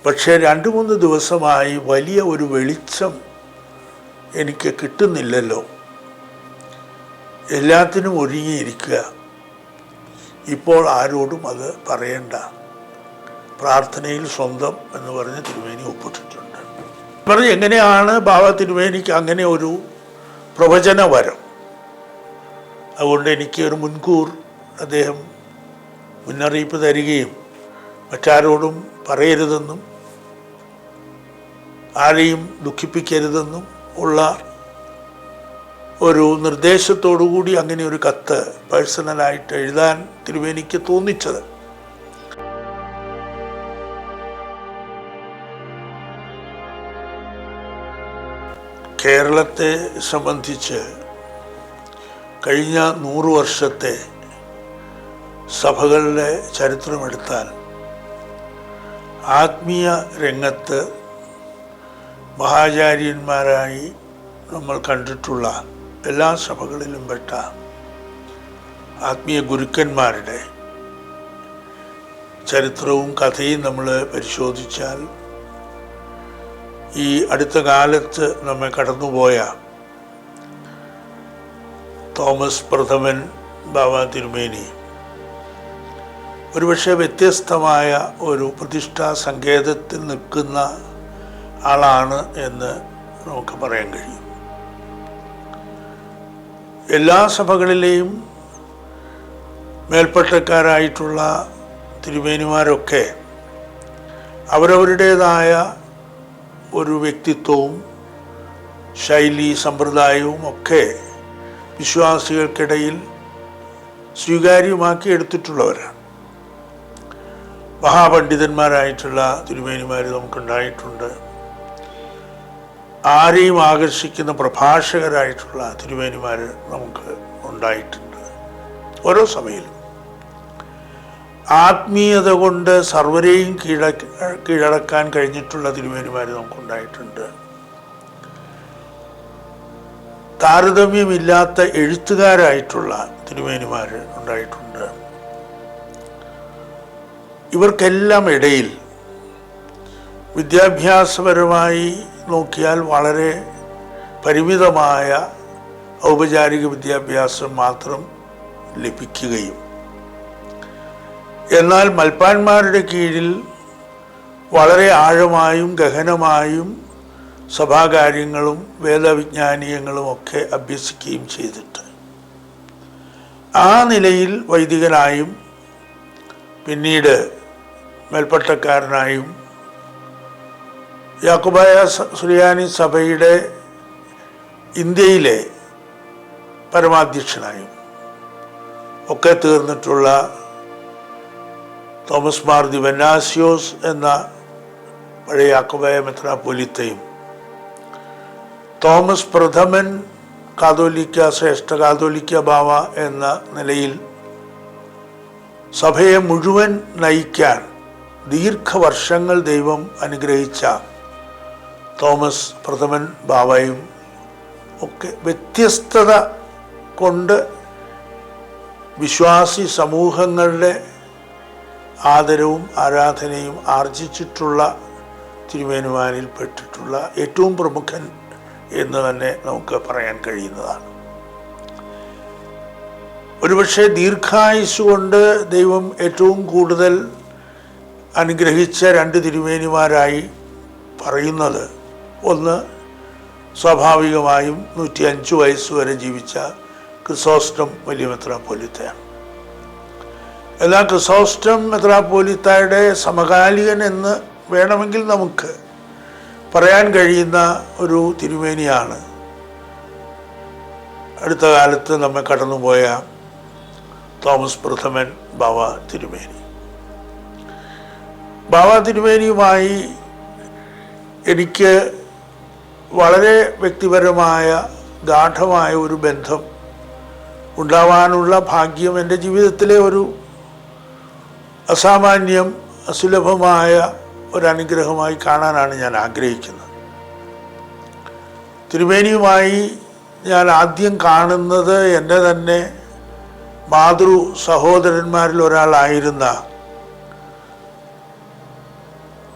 പക്ഷേ 2-3 ദിവസമായി വലിയ ഒരു വെളിച്ചം എനിക്ക് കിട്ടുന്നില്ലല്ലോ. എല്ലാത്തിനും ഒരുങ്ങിയിരിക്കുക. ഇപ്പോൾ ആരോടും അത് പറയണ്ട, പ്രാർത്ഥനയിൽ സ്വന്തം എന്ന് പറഞ്ഞ് തിരുമേനി ഒപ്പിട്ടിട്ടുണ്ട്. പറഞ്ഞ് എങ്ങനെയാണ് ബാബ തിരുമേനിക്ക് അങ്ങനെ ഒരു പ്രവചന വരം? അതുകൊണ്ട് എനിക്ക് ഒരു മുൻകൂർ അദ്ദേഹം മുന്നറിയിപ്പ് തരികയും മറ്റാരോടും പറയരുതെന്നും ആരെയും ദുഃഖിപ്പിക്കരുതെന്നും ഉള്ള ഒരു നിർദ്ദേശത്തോടുകൂടി അങ്ങനെ ഒരു കത്ത് പേഴ്സണലായിട്ട് എഴുതാൻ തിരുമേനിക്ക് തോന്നിച്ചത്. കേരളത്തെ സംബന്ധിച്ച് കഴിഞ്ഞ 100 വർഷത്തെ സഭകളുടെ ചരിത്രമെടുത്താൽ ആത്മീയ രംഗത്ത് മഹാചാര്യന്മാരായി നമ്മൾ കണ്ടിട്ടുള്ള എല്ലാ സഭകളിലും പെട്ട ആത്മീയ ഗുരുക്കന്മാരുടെ ചരിത്രവും കഥയും നമ്മൾ പരിശോധിച്ചാൽ ഈ അടുത്ത കാലത്ത് നമ്മെ കടന്നുപോയ തോമസ് പ്രഥമൻ ബാബ തിരുമേനി ഒരുപക്ഷെ വ്യത്യസ്തമായ ഒരു പ്രതിഷ്ഠാ സങ്കേതത്തിൽ നിൽക്കുന്ന ആളാണ് എന്ന് നമുക്ക് പറയാൻ കഴിയും. എല്ലാ സഭകളിലെയും മേൽപ്പട്ടക്കാരായിട്ടുള്ള തിരുമേനിമാരൊക്കെ അവരവരുടേതായ ഒരു വ്യക്തിത്വവും ശൈലി സമ്പ്രദായവും ഒക്കെ വിശ്വാസികൾക്കിടയിൽ സ്വീകാര്യമാക്കി എടുത്തിട്ടുള്ളവരാണ്. മഹാപണ്ഡിതന്മാരായിട്ടുള്ള തിരുമേനിമാർ നമുക്കുണ്ടായിട്ടുണ്ട്. ആരെയും ആകർഷിക്കുന്ന പ്രഭാഷകരായിട്ടുള്ള തിരുമേനിമാർ നമുക്ക് ഉണ്ടായിട്ടുണ്ട്. ഓരോ സഭയിലും ആത്മീയത കൊണ്ട് സർവരെയും കീഴടക്കാൻ കഴിഞ്ഞിട്ടുള്ള തിരുമേനിമാർ നമുക്കുണ്ടായിട്ടുണ്ട്. താരതമ്യമില്ലാത്ത എഴുത്തുകാരായിട്ടുള്ള തിരുമേനിമാർ ഉണ്ടായിട്ടുണ്ട്. ഇവർക്കെല്ലാം ഇടയിൽ വിദ്യാഭ്യാസപരമായി നോക്കിയാൽ വളരെ പരിമിതമായ ഔപചാരിക വിദ്യാഭ്യാസം മാത്രം ലഭിക്കുകയും എന്നാൽ മൽപ്പാന്മാരുടെ കീഴിൽ വളരെ ആഴമായും ഗഹനമായും സഭാകാര്യങ്ങളും വേദവിജ്ഞാനീയങ്ങളും ഒക്കെ അഭ്യസിക്കുകയും ചെയ്തിട്ട് ആ നിലയിൽ വൈദികനായും പിന്നീട് മേൽപ്പട്ടക്കാരനായും യാക്കോബായ സുറിയാനി സഭയുടെ ഇന്ത്യയിലെ പരമാധ്യക്ഷനായും ഒക്കെ തീർന്നിട്ടുള്ള തോമസ് മാർ ദിവന്നാസ്യോസ് എന്ന പഴയ യാക്കോബായ മെത്രാപ്പൊലീത്തയും തോമസ് പ്രഥമൻ കാതോലിക്ക ശ്രേഷ്ഠ കാതോലിക്ക ബാവ എന്ന നിലയിൽ സഭയെ മുഴുവൻ നയിക്കാൻ ദീർഘവർഷങ്ങൾ ദൈവം അനുഗ്രഹിച്ച തോമസ് പ്രഥമൻ ബാവയും ഒക്കെ വ്യത്യസ്തത കൊണ്ട് വിശ്വാസി സമൂഹങ്ങളുടെ ആദരവും ആരാധനയും ആർജിച്ചിട്ടുള്ള തിരുമേനിമാരിൽ പെട്ടിട്ടുള്ള ഏറ്റവും പ്രമുഖൻ എന്ന് തന്നെ നമുക്ക് പറയാൻ കഴിയുന്നതാണ്. ഒരുപക്ഷെ ദീർഘായുസ് കൊണ്ട് ദൈവം ഏറ്റവും കൂടുതൽ അനുഗ്രഹിച്ച 2 തിരുമേനിമാരായി പറയുന്നത്, ഒന്ന് സ്വാഭാവികമായും 105 വയസ്സ് വരെ ജീവിച്ച ക്രിസോസ്റ്റം വലിയ മെത്രാപ്പൊലീത്തയാണ്. എന്നാൽ ക്രിസോസ്റ്റം മെത്രാപ്പൊലീത്തയുടെ സമകാലികൻ എന്ന് വേണമെങ്കിൽ നമുക്ക് പറയാൻ കഴിയുന്ന ഒരു തിരുമേനിയാണ് അടുത്ത കാലത്ത് നമ്മെ കടന്നുപോയ തോമസ് പ്രഥമൻ ബാവ തിരുമേനി. ബാവ തിരുമേനിയുമായി എനിക്ക് വളരെ വ്യക്തിപരമായ ഗാഢമായ ഒരു ബന്ധം ഉണ്ടാവാനുള്ള ഭാഗ്യം എൻ്റെ ജീവിതത്തിലെ ഒരു അസാമാന്യം അസുലഭമായ ഒരനുഗ്രഹമായി കാണാനാണ് ഞാൻ ആഗ്രഹിക്കുന്നത്. തിരുമേനിയുമായി ഞാൻ ആദ്യം കാണുന്നത് എൻ്റെ തന്നെ മാതൃ സഹോദരന്മാരിൽ ഒരാളായിരുന്ന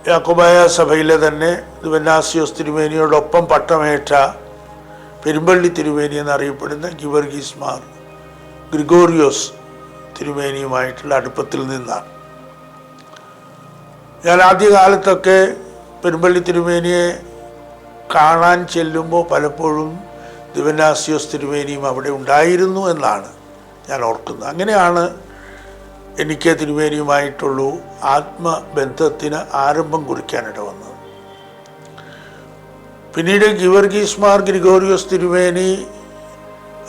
യാക്കോബായ സഭയിലെ തന്നെ ദിവന്നാസ്യോസ് തിരുമേനിയോടൊപ്പം പട്ടമേറ്റ പെരുമ്പള്ളി തിരുമേനി എന്നറിയപ്പെടുന്ന ഗിവർഗീസ് മാർ ഗ്രിഗോറിയോസ് തിരുമേനിയുമായിട്ടുള്ള അടുപ്പത്തിൽ നിന്നാണ്. ഞാൻ ആദ്യകാലത്തൊക്കെ പെരുമ്പള്ളി തിരുമേനിയെ കാണാൻ ചെല്ലുമ്പോൾ പലപ്പോഴും ദിവന്നാസ്യോസ് തിരുമേനിയും അവിടെ ഉണ്ടായിരുന്നു എന്നാണ് ഞാൻ ഓർക്കുന്നത്. അങ്ങനെയാണ് എനിക്ക് തിരുമേനിയുമായിട്ടുള്ളൂ ആത്മബന്ധത്തിന് ആരംഭം കുറിക്കാനിട വന്നത്. പിന്നീട് ഗിവർഗീസ് മാർ ഗ്രിഗോറിയോസ് തിരുമേനി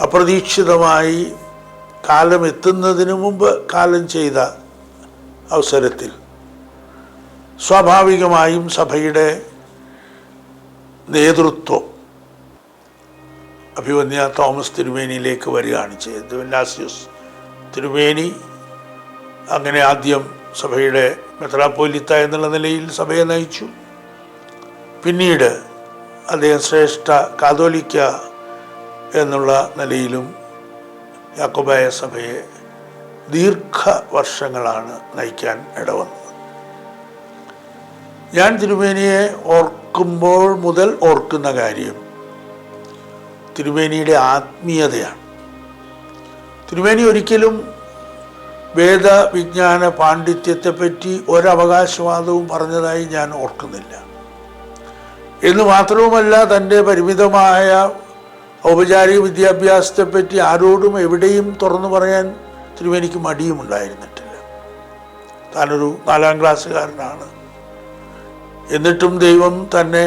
അപ്രതീക്ഷിതമായി കാലം എത്തുന്നതിന് മുമ്പ് കാലം ചെയ്ത അവസരത്തിൽ സ്വാഭാവികമായും സഭയുടെ നേതൃത്വം അഭിവന്യ തോമസ് തിരുമേനിയിലേക്ക് വരികയാണ് ചെയ്തത്. ദിവന്നാസ്യോസ് തിരുമേനി അങ്ങനെ ആദ്യം സഭയുടെ മെത്രാപ്പോലിത്ത എന്നുള്ള നിലയിൽ സഭയെ നയിച്ചു. പിന്നീട് അദ്ദേഹം ശ്രേഷ്ഠ കാതോലിക്ക എന്നുള്ള നിലയിലും യാക്കോബായ സഭയെ ദീർഘവർഷങ്ങളാണ് നയിക്കാൻ ഇടവന്നത്. ഞാൻ തിരുമേനിയെ ഓർക്കുമ്പോൾ മുതൽ ഓർക്കുന്ന കാര്യം തിരുമേനിയുടെ ആത്മീയതയാണ്. തിരുമേനി ഒരിക്കലും വേദവിജ്ഞാന പാണ്ഡിത്യത്തെപ്പറ്റി ഒരവകാശവാദവും പറഞ്ഞതായി ഞാൻ ഓർക്കുന്നില്ല. എന്ന് മാത്രവുമല്ല, തൻ്റെ പരിമിതമായ ഔപചാരിക വിദ്യാഭ്യാസത്തെപ്പറ്റി ആരോടും എവിടെയും തുറന്നു പറയാൻ തിരുമേനിക്ക് മടിയും ഉണ്ടായിരുന്നിട്ടില്ല. താനൊരു 4ാം ക്ലാസ്സുകാരനാണ്. എന്നിട്ടും ദൈവം തന്നെ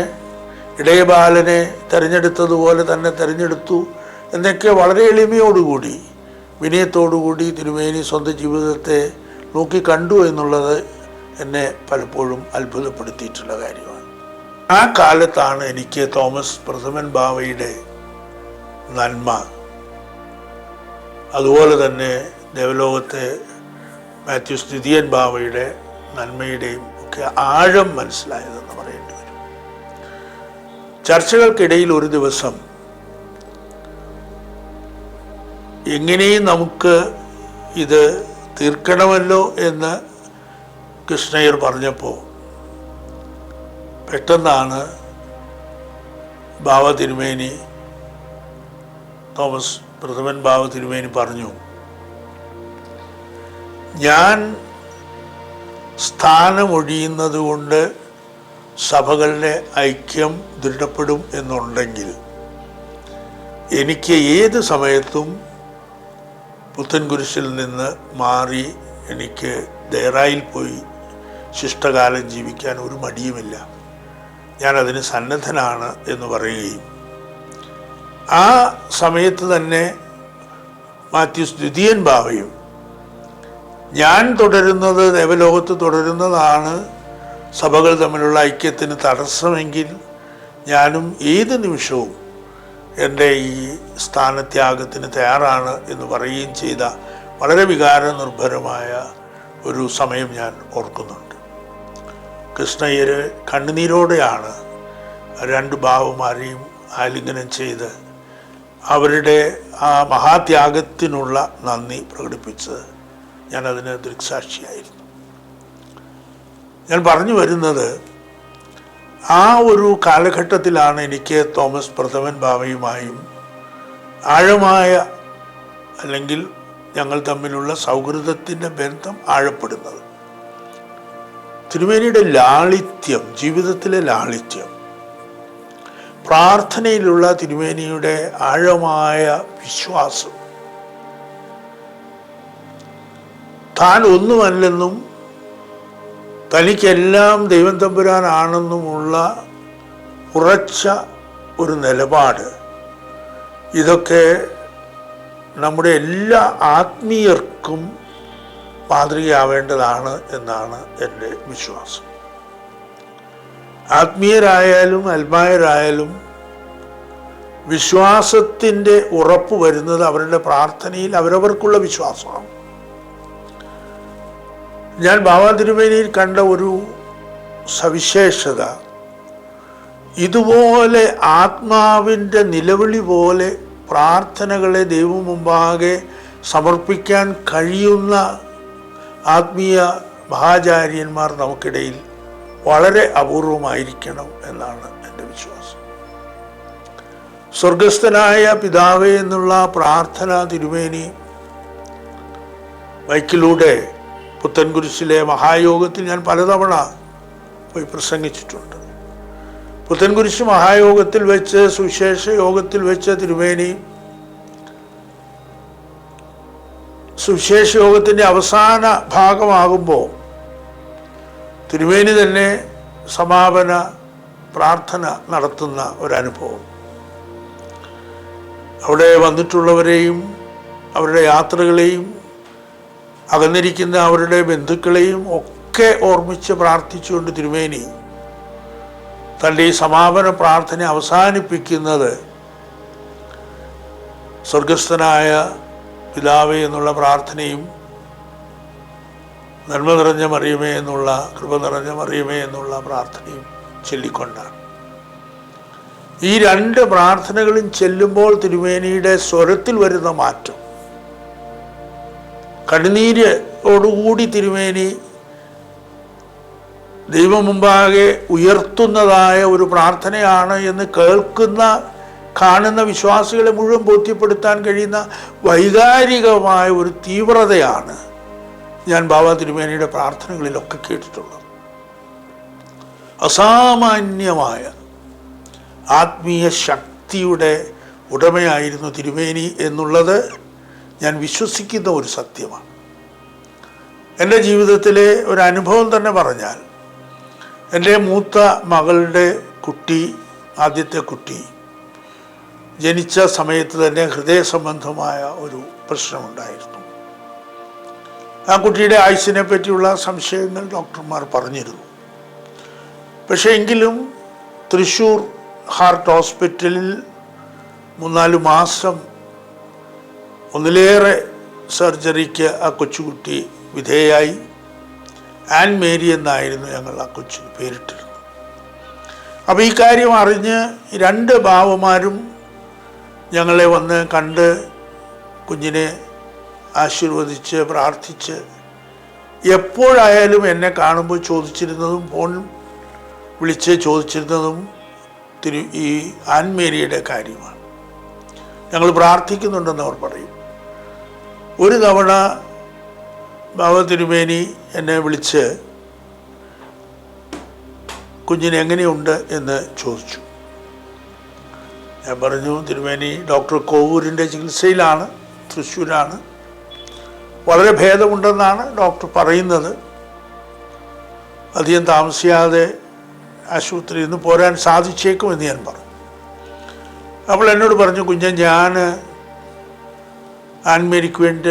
ഇടയബാലനെ തിരഞ്ഞെടുത്തതുപോലെ തന്നെ തിരഞ്ഞെടുത്തു എന്നൊക്കെ വളരെ എളിമയോടുകൂടി വിനയത്തോടുകൂടി തിരുമേനി സ്വന്തം ജീവിതത്തെ നോക്കിക്കണ്ടു എന്നുള്ളത് എന്നെ പലപ്പോഴും അത്ഭുതപ്പെടുത്തിയിട്ടുള്ള കാര്യമാണ്. ആ കാലത്താണ് എനിക്ക് തോമസ് പ്രഥമൻ ബാവയുടെ നന്മ, അതുപോലെ തന്നെ ദേവലോകത്തെ മാത്യൂസ് ദ്വിതീയൻ ബാവയുടെ നന്മയുടെയും ഒക്കെ ആഴം മനസ്സിലായതെന്ന് പറയേണ്ടി വരും. ചർച്ചകൾക്കിടയിൽ ഒരു ദിവസം എങ്ങനെയും നമുക്ക് ഇത് തീർക്കണമല്ലോ എന്ന് കൃഷ്ണയ്യർ പറഞ്ഞപ്പോൾ പെട്ടെന്നാണ് ബാവ തിരുമേനി, തോമസ് പ്രഥമൻ ബാവ തിരുമേനി പറഞ്ഞു, ഞാൻ സ്ഥാനമൊഴിയുന്നത് കൊണ്ട് സഭകളുടെ ഐക്യം ദൃഢപ്പെടും എന്നുണ്ടെങ്കിൽ എനിക്ക് ഏത് സമയത്തും പുത്തൻകുരിശിൽ നിന്ന് മാറി എനിക്ക് ദയറായിൽ പോയി ശിഷ്ടകാലം ജീവിക്കാൻ ഒരു മടിയുമില്ല, ഞാനതിന് സന്നദ്ധനാണ് എന്ന് പറയുകയും ആ സമയത്ത് തന്നെ മാത്യൂസ് ദ്വിതീയൻ ബാവയും ഞാൻ തുടരുന്നത് ദേവലോകത്ത് തുടരുന്നതാണ് സഭകൾ തമ്മിലുള്ള ഐക്യത്തിന് തടസ്സമെങ്കിൽ ഞാനും ഏത് നിമിഷവും എൻ്റെ ഈ സ്ഥാനത്യാഗത്തിന് തയ്യാറാണ് എന്ന് പറയുകയും ചെയ്ത വളരെ വികാരനിർഭരമായ ഒരു സമയം ഞാൻ ഓർക്കുന്നുണ്ട്. കൃഷ്ണയ്യർ കണ്ണുനീരോടെയാണ് 2 ബാവമാരെയും ആലിംഗനം ചെയ്ത് അവരുടെ ആ മഹാത്യാഗത്തിനുള്ള നന്ദി പ്രകടിപ്പിച്ചത്. ഞാനതിന് ദൃക്സാക്ഷിയായിരുന്നു. ഞാൻ പറഞ്ഞു വരുന്നത്, ആ ഒരു കാലഘട്ടത്തിലാണ് എനിക്ക് തോമസ് പ്രഥമൻ ബാവയുമായും ആഴമായ, അല്ലെങ്കിൽ ഞങ്ങൾ തമ്മിലുള്ള സൗഹൃദത്തിൻ്റെ ബന്ധം ആഴപ്പെടുന്നത്. തിരുമേനിയുടെ ലാളിത്യം, ജീവിതത്തിലെ ലാളിത്യം, പ്രാർത്ഥനയിലുള്ള തിരുമേനിയുടെ ആഴമായ വിശ്വാസം, താൻ ഒന്നുമല്ലെന്നും തനിക്കെല്ലാം ദൈവം തമ്പുരാനാണെന്നുമുള്ള ഉറച്ച ഒരു നിലപാട്, ഇതൊക്കെ നമ്മുടെ എല്ലാ ആത്മീയർക്കും മാതൃകയാവേണ്ടതാണ് എന്നാണ് എൻ്റെ വിശ്വാസം. ആത്മീയരായാലും അൽമായരായാലും വിശ്വാസത്തിൻ്റെ ഉറപ്പ് വരുന്നത് അവരുടെ പ്രാർത്ഥനയിൽ അവരവർക്കുള്ള വിശ്വാസമാണ്. ഞാൻ ബാവ തിരുമേനിയിൽ കണ്ട ഒരു സവിശേഷത, ഇതുപോലെ ആത്മാവിൻ്റെ നിലവിളി പോലെ പ്രാർത്ഥനകളെ ദൈവം മുമ്പാകെ സമർപ്പിക്കാൻ കഴിയുന്ന ആത്മീയ മഹാചാര്യന്മാർ നമുക്കിടയിൽ വളരെ അപൂർവമായിരിക്കണം എന്നാണ് എൻ്റെ വിശ്വാസം. സ്വർഗസ്ഥനായ പിതാവേ എന്നുള്ള പ്രാർത്ഥന തിരുമേനി മൈക്കിലൂടെ പുത്തൻകുരിശിലെ മഹായോഗത്തിൽ ഞാൻ പലതവണ പോയി പ്രസംഗിച്ചിട്ടുണ്ട്. പുത്തൻകുരിശ് മഹായോഗത്തിൽ വെച്ച്, സുവിശേഷ യോഗത്തിൽ വെച്ച് തിരുമേനി സുവിശേഷ യോഗത്തിൻ്റെ അവസാന ഭാഗമാകുമ്പോൾ തിരുമേനി തന്നെ സമാപന പ്രാർത്ഥന നടത്തുന്ന ഒരനുഭവം. അവിടെ വന്നിട്ടുള്ളവരെയും അവരുടെ യാത്രകളെയും അകന്നിരിക്കുന്ന അവരുടെ ബന്ധുക്കളെയും ഒക്കെ ഓർമ്മിച്ച് പ്രാർത്ഥിച്ചുകൊണ്ട് തിരുമേനി തൻ്റെ ഈ സമാപന പ്രാർത്ഥന അവസാനിപ്പിക്കുന്നത് സ്വർഗസ്ഥനായ പിതാവേ എന്നുള്ള പ്രാർത്ഥനയും നന്മ നിറഞ്ഞ മറിയമേ എന്നുള്ള, കൃപ നിറഞ്ഞ മറിയമേ എന്നുള്ള പ്രാർത്ഥനയും ചൊല്ലിക്കൊണ്ടാണ്. ഈ രണ്ട് പ്രാർത്ഥനകളും ചെല്ലുമ്പോൾ സ്വരത്തിൽ വരുന്ന മാറ്റം, കണ്ണുനീരോടുകൂടി തിരുമേനി ദൈവം മുമ്പാകെ ഉയർത്തുന്നതായ ഒരു പ്രാർത്ഥനയാണ് എന്ന് കാണുന്ന വിശ്വാസികളെ മുഴുവൻ ബോധ്യപ്പെടുത്താൻ കഴിയുന്ന വൈകാരികമായ ഒരു തീവ്രതയാണ് ഞാൻ ബാബ തിരുമേനിയുടെ പ്രാർത്ഥനകളിലൊക്കെ കേട്ടിട്ടുള്ളത്. അസാമാന്യമായ ആത്മീയ ശക്തിയുടെ ഉടമയായിരുന്നു തിരുമേനി എന്നുള്ളത് ഞാൻ വിശ്വസിക്കുന്ന ഒരു സത്യമാണ്. എൻ്റെ ജീവിതത്തിലെ ഒരു അനുഭവം തന്നെ പറഞ്ഞാൽ, എൻ്റെ മൂത്ത മകളുടെ കുട്ടി, ആദ്യത്തെ കുട്ടി ജനിച്ച സമയത്ത് തന്നെ ഹൃദയ സംബന്ധമായ ഒരു പ്രശ്നമുണ്ടായിരുന്നു. ആ കുട്ടിയുടെ ആയുസ്സിനെ പറ്റിയുള്ള സംശയങ്ങൾ ഡോക്ടർമാർ പറഞ്ഞിരുന്നു. പക്ഷേ എങ്കിലും തൃശ്ശൂർ ഹാർട്ട് ഹോസ്പിറ്റലിൽ 3-4 മാസം ഒന്നിലേറെ സർജറിക്ക് ആ കൊച്ചുകുട്ടി വിധേയായി. ആൻ മേരി എന്നായിരുന്നു ഞങ്ങൾ ആ കൊച്ചിന് പേരിട്ടിരുന്നത്. അപ്പോൾ ഈ കാര്യം അറിഞ്ഞ് 2 ബാവമാരും ഞങ്ങളെ വന്ന് കണ്ട് കുഞ്ഞിനെ ആശീർവദിച്ച് പ്രാർത്ഥിച്ച് എപ്പോഴായാലും എന്നെ കാണുമ്പോൾ ചോദിച്ചിരുന്നതും, ഫോൺ വിളിച്ച് ചോദിച്ചിരുന്നതും ഈ ആൻമേരിയുടെ കാര്യമാണ്. ഞങ്ങൾ പ്രാർത്ഥിക്കുന്നുണ്ടെന്ന് അവർ പറയും. ഒരു തവണ ബാബ തിരുമേനി എന്നെ വിളിച്ച് കുഞ്ഞിന് എങ്ങനെയുണ്ട് എന്ന് ചോദിച്ചു. ഞാൻ പറഞ്ഞു, തിരുമേനി ഡോക്ടർ കോവൂരിൻ്റെ ചികിത്സയിലാണ്, തൃശ്ശൂരാണ്, വളരെ ഭേദമുണ്ടെന്നാണ് ഡോക്ടർ പറയുന്നത്, അധികം താമസിയാതെ ആശുപത്രിയിൽ നിന്ന് പോരാൻ സാധിച്ചേക്കുമെന്ന് ഞാൻ പറഞ്ഞു. അപ്പോൾ എന്നോട് പറഞ്ഞു, കുഞ്ഞൻ ഞാൻ ആൻമേരിക്ക് വേണ്ടി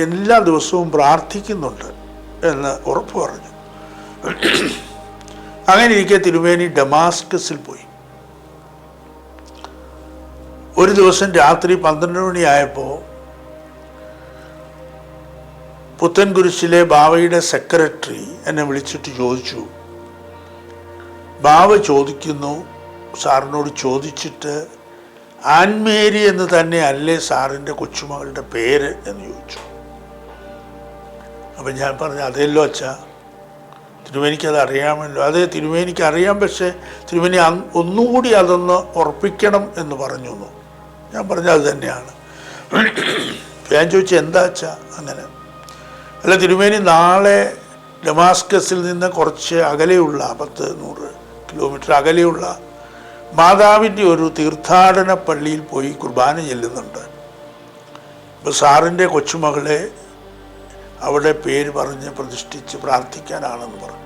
എല്ലാ ദിവസവും പ്രാർത്ഥിക്കുന്നുണ്ട് എന്ന് ഉറപ്പ് പറഞ്ഞു. അങ്ങനെ ഇരിക്കെ തിരുമേനി ഡമാസ്കസിൽ പോയി. ഒരു ദിവസം രാത്രി 12 മണിയായപ്പോൾ പുത്തൻകുരിശിലെ ബാവയുടെ സെക്രട്ടറി എന്നെ വിളിച്ചിട്ട് ചോദിച്ചു, ബാവ ചോദിക്കുന്നു, സാറിനോട് ചോദിച്ചിട്ട് ആൻമേരി എന്ന് തന്നെ അല്ലേ സാറിൻ്റെ കൊച്ചുമകളുടെ പേര് എന്ന് ചോദിച്ചു. അപ്പം ഞാൻ പറഞ്ഞു, അതെല്ലോ അച്ഛാ, തിരുമേനിക്കത് അറിയാമല്ലോ. അതെ, തിരുമേനിക്ക് അറിയാം, പക്ഷേ തിരുമേനി ഒന്നുകൂടി അതൊന്ന് ഉറപ്പിക്കണം എന്ന് പറഞ്ഞു. ഞാൻ പറഞ്ഞു അത് തന്നെയാണ്. ഞാൻ ചോദിച്ചു, എന്താ അച്ഛാ അങ്ങനെ? അല്ല, തിരുമേനി നാളെ ഡമാസ്കസിൽ നിന്ന് കുറച്ച് അകലെയുള്ള 10-100 കിലോമീറ്റർ അകലെയുള്ള മാതാവിൻ്റെ ഒരു തീർത്ഥാടന പള്ളിയിൽ പോയി കുർബാന ചെല്ലുന്നുണ്ട്. അപ്പോൾ സാറിൻ്റെ കൊച്ചുമകളെ അവിടെ പേര് പറഞ്ഞ് പ്രതിഷ്ഠിച്ച് പ്രാർത്ഥിക്കാനാണെന്ന് പറഞ്ഞു.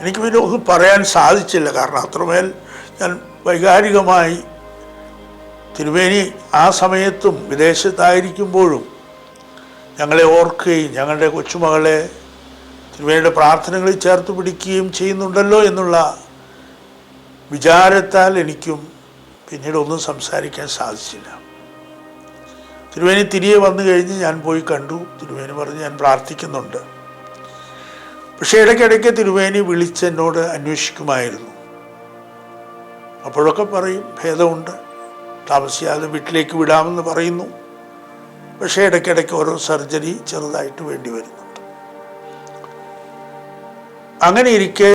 എനിക്ക് പിന്നെ ഒന്നും പറയാൻ സാധിച്ചില്ല, കാരണം അത്രമേൽ ഞാൻ വൈകാരികമായി തിരുമേനി ആ സമയത്തും വിദേശത്തായിരിക്കുമ്പോഴും ഞങ്ങളെ ഓർക്കുകയും ഞങ്ങളുടെ കൊച്ചുമകളെ തിരുമേനിയുടെ പ്രാർത്ഥനകളിൽ ചേർത്ത് പിടിക്കുകയും ചെയ്യുന്നുണ്ടല്ലോ എന്നുള്ള വിചാരത്താൽ എനിക്കും പിന്നീട് ഒന്നും സംസാരിക്കാൻ സാധിച്ചില്ല. തിരുമേനി തിരികെ വന്നു കഴിഞ്ഞ് ഞാൻ പോയി കണ്ടു. തിരുമേനി പറഞ്ഞ് ഞാൻ പ്രാർത്ഥിക്കുന്നുണ്ട്. പക്ഷേ ഇടയ്ക്കിടയ്ക്ക് തിരുമേനി വിളിച്ച് എന്നോട് അന്വേഷിക്കുമായിരുന്നു. അപ്പോഴൊക്കെ പറയും ഭേദമുണ്ട്, താമസിയാതെ വീട്ടിലേക്ക് വിടാമെന്ന് പറയുന്നു. പക്ഷേ ഇടയ്ക്കിടയ്ക്ക് ഓരോ സർജറി ചെറുതായിട്ട് വേണ്ടി വരുന്നുണ്ട്. അങ്ങനെ ഇരിക്കെ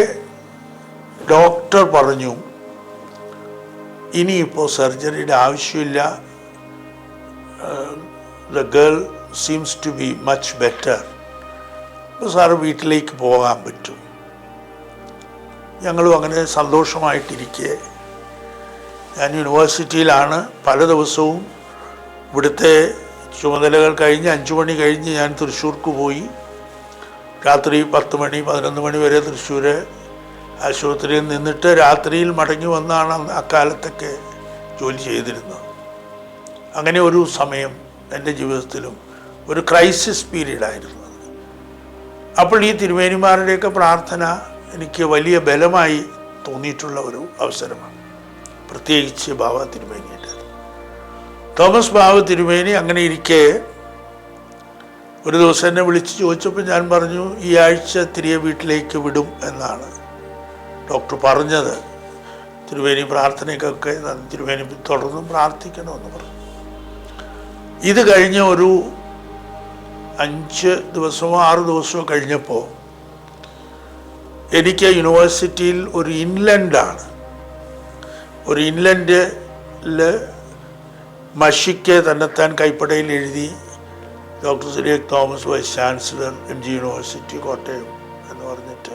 ഡോക്ടർ പറഞ്ഞു ഇനിയിപ്പോൾ സർജറിയുടെ ആവശ്യമില്ല, the girl seems to be much better, അപ്പോൾ സാറ് വീട്ടിലേക്ക് പോകാൻ പറ്റും. ഞങ്ങളും അങ്ങനെ സന്തോഷമായിട്ടിരിക്കെ ഞാൻ യൂണിവേഴ്സിറ്റിയിലാണ്. പല ദിവസവും ഇവിടുത്തെ ചുമതലകൾ കഴിഞ്ഞ് 5 മണി കഴിഞ്ഞ് ഞാൻ തൃശ്ശൂർക്ക് പോയി. രാത്രി 10 മണി 11 മണി വരെ തൃശ്ശൂർ ആശുപത്രിയിൽ നിന്നിട്ട് രാത്രിയിൽ മടങ്ങി വന്നാണ് അക്കാലത്തൊക്കെ ജോലി ചെയ്തിരുന്നത്. അങ്ങനെ ഒരു സമയം എൻ്റെ ജീവിതത്തിലും ഒരു ക്രൈസിസ് പീരീഡായിരുന്നു. അപ്പോൾ ഈ തിരുമേനിമാരുടെയൊക്കെ പ്രാർത്ഥന എനിക്ക് വലിയ ബലമായി തോന്നിയിട്ടുള്ള ഒരു അവസരമാണ്, പ്രത്യേകിച്ച് ബാവ തിരുമേനിയുടെ. തോമസ് ബാവ തിരുമേനി അങ്ങനെ ഇരിക്കെ ഒരു ദിവസം എന്നെ വിളിച്ച് ചോദിച്ചപ്പോൾ ഞാൻ പറഞ്ഞു ഈ ആഴ്ച തിരികെ വീട്ടിലേക്ക് വിടും എന്നാണ് ഡോക്ടർ പറഞ്ഞത്. തിരുമേനി പ്രാർത്ഥനയ്ക്കൊക്കെ തിരുമേനി തുടർന്നും പ്രാർത്ഥിക്കണമെന്ന് പറഞ്ഞു. ഇത് കഴിഞ്ഞ് ഒരു 5 ദിവസമോ 6 ദിവസമോ കഴിഞ്ഞപ്പോൾ എനിക്ക് യൂണിവേഴ്സിറ്റിയിൽ ഒരു ഇൻലൻഡാണ്, ഒരു ഇൻലൻഡിൽ മഷിക്ക് തന്നെത്താൻ കൈപ്പടയിൽ എഴുതി doctor Cyriac Thomas vice chancellor MG university Kottayam എന്ന് പറഞ്ഞിട്ട്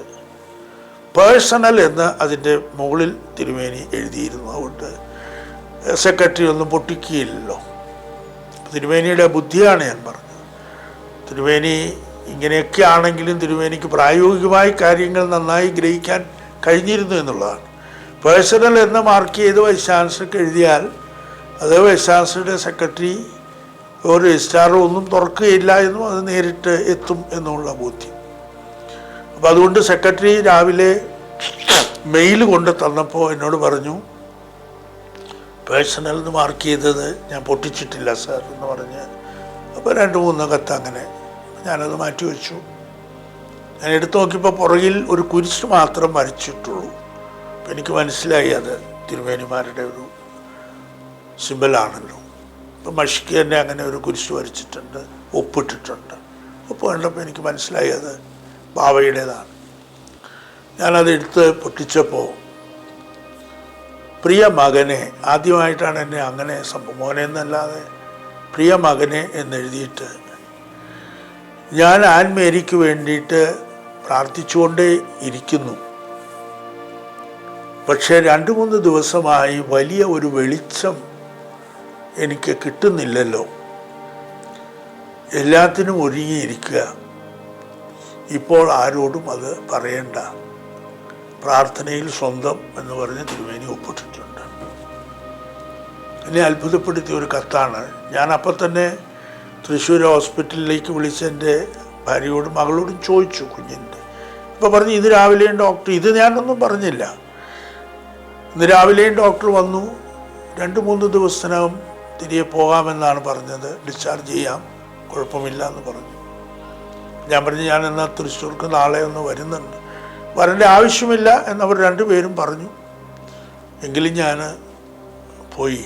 പേഴ്സണൽ എന്ന് അതിൻ്റെ മുകളിൽ തിരുമേനി എഴുതിയിരുന്നു. അതുകൊണ്ട് സെക്രട്ടറി ഒന്നും പൊട്ടിക്കുകയില്ലല്ലോ. തിരുമേനിയുടെ ബുദ്ധിയാണ് ഞാൻ പറഞ്ഞത്. തിരുമേനി ഇങ്ങനെയൊക്കെ ആണെങ്കിലും തിരുമേനിക്ക് പ്രായോഗികമായി കാര്യങ്ങൾ നന്നായി ഗ്രഹിക്കാൻ കഴിഞ്ഞിരുന്നു എന്നുള്ളതാണ്. പേഴ്സണൽ എന്ന് മാർക്ക് ചെയ്ത് വൈസ് ചാൻസലർക്ക് എഴുതിയാൽ അത് വൈസ് ചാൻസലറുടെ സെക്രട്ടറി ഒരു രജിസ്ട്രാറോ ഒന്നും തുറക്കുകയില്ല എന്നും അത് നേരിട്ട് എത്തും എന്നുള്ള ബോധ്യം. അപ്പോൾ അതുകൊണ്ട് സെക്രട്ടറി രാവിലെ മെയിൽ കൊണ്ട് തന്നപ്പോൾ എന്നോട് പറഞ്ഞു പേഴ്സണൽ എന്ന് മാർക്ക് ചെയ്തത് ഞാൻ പൊട്ടിച്ചിട്ടില്ല സാർ എന്ന് പറഞ്ഞ്. അപ്പോൾ 2-3 കത്ത് അങ്ങനെ ഞാനത് മാറ്റിവെച്ചു. ഞാൻ എടുത്തു നോക്കിയപ്പോൾ പുറകിൽ ഒരു കുരിശ് മാത്രം വരച്ചിട്ടുള്ളൂ. അപ്പം എനിക്ക് മനസ്സിലായി അത് തിരുമേനിമാരുടെ ഒരു സിമ്പലാണല്ലോ. ഇപ്പം മഷിക്ക് തന്നെ അങ്ങനെ ഒരു കുരിശ് വരച്ചിട്ടുണ്ട്, ഒപ്പിട്ടിട്ടുണ്ട്. ഒപ്പ് കണ്ടപ്പോൾ എനിക്ക് മനസ്സിലായി അത് ബാവയുടേതാണ്. ഞാനത് എടുത്ത് പൊട്ടിച്ചപ്പോൾ പ്രിയ മകനെ, ആദ്യമായിട്ടാണ് എന്നെ അങ്ങനെ മോനെ എന്നല്ലാതെ പ്രിയ മകനെ എന്നെഴുതിയിട്ട് ഞാൻ ആൻമേരിക്ക് വേണ്ടിയിട്ട് പ്രാർത്ഥിച്ചുകൊണ്ടേ ഇരിക്കുന്നു. പക്ഷേ 2-3 ദിവസമായി വലിയ ഒരു വെളിച്ചം എനിക്ക് കിട്ടുന്നില്ലല്ലോ. എല്ലാത്തിനും ഒരുങ്ങിയിരിക്കുക. ഇപ്പോൾ ആരോടും അത് പറയണ്ട. പ്രാർത്ഥനയിൽ സ്വന്തം എന്ന് പറഞ്ഞ് തിരുമേനി ഒപ്പിട്ടിട്ടുണ്ട്. എന്നെ അത്ഭുതപ്പെടുത്തിയ ഒരു കത്താണ്. ഞാൻ അപ്പം തന്നെ തൃശ്ശൂർ ഹോസ്പിറ്റലിലേക്ക് വിളിച്ച് എൻ്റെ ഭാര്യയോടും മകളോടും ചോദിച്ചു കുഞ്ഞിൻ്റെ. ഇപ്പോൾ പറഞ്ഞു ഇത് രാവിലെയും ഡോക്ടർ, ഇത് ഞാനൊന്നും പറഞ്ഞില്ല. ഇന്ന് രാവിലെയും ഡോക്ടർ വന്നു, 2-3 ദിവസത്തിനകം തിരികെ പോകാമെന്നാണ് പറഞ്ഞത്, ഡിസ്ചാർജ് ചെയ്യാം, കുഴപ്പമില്ല എന്ന് പറഞ്ഞു. ഞാൻ പറഞ്ഞു ഞാൻ എന്നാൽ തൃശ്ശൂർക്ക് നാളെ ഒന്ന് വരുന്നുണ്ട്, വരേണ്ട ആവശ്യമില്ല എന്നവർ 2 പേരും പറഞ്ഞു. എങ്കിലും ഞാൻ പോയി.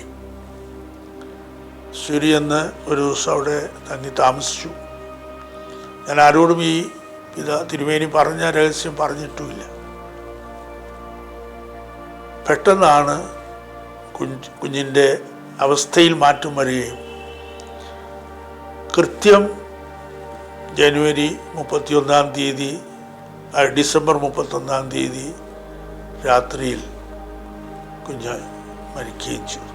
ശരിയെന്ന് ഒരു ദിവസം അവിടെ തങ്ങി താമസിച്ചു. ഞാൻ ആരോടും ഈ തിരുമേനി പറഞ്ഞ രഹസ്യം പറഞ്ഞിട്ടുമില്ല. പെട്ടെന്നാണ് കുഞ്ഞിൻ്റെ അവസ്ഥയിൽ മാറ്റം വരികയും കൃത്യം ജനുവരി 31-ാം തീയതി ഡിസംബർ 31-ാം തീയതി രാത്രിയിൽ കുഞ്ഞ് മരിക്കുകയും ചെയ്തു.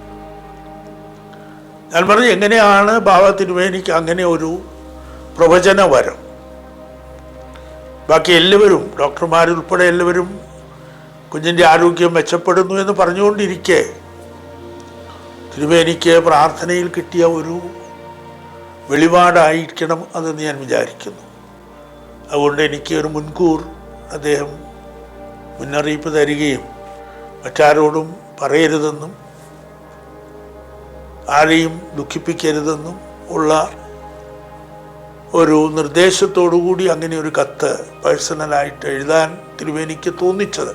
ഞാൻ പറഞ്ഞു എങ്ങനെയാണ് ബാവ തിരുമേനിക്ക് അങ്ങനെ ഒരു പ്രവചന വരം? ബാക്കി എല്ലാവരും ഡോക്ടർമാരുൾപ്പെടെ എല്ലാവരും കുഞ്ഞിൻ്റെ ആരോഗ്യം മെച്ചപ്പെടുന്നു എന്ന് പറഞ്ഞുകൊണ്ടിരിക്കെ തിരുമേനിക്ക് പ്രാർത്ഥനയിൽ കിട്ടിയ ഒരു വെളിപാടായിരിക്കണം അതെന്ന് ഞാൻ വിചാരിക്കുന്നു. അതുകൊണ്ട് എനിക്ക് ഒരു മുൻകൂർ അദ്ദേഹം മുന്നറിയിപ്പ് തരികയും മറ്റാരോടും പറയരുതെന്നും ആരെയും ദുഃഖിപ്പിക്കരുതെന്നും ഉള്ള ഒരു നിർദ്ദേശത്തോടു കൂടി അങ്ങനെ ഒരു കത്ത് പേഴ്സണലായിട്ട് എഴുതാൻ തിരുമേനിക്ക് തോന്നിച്ചത്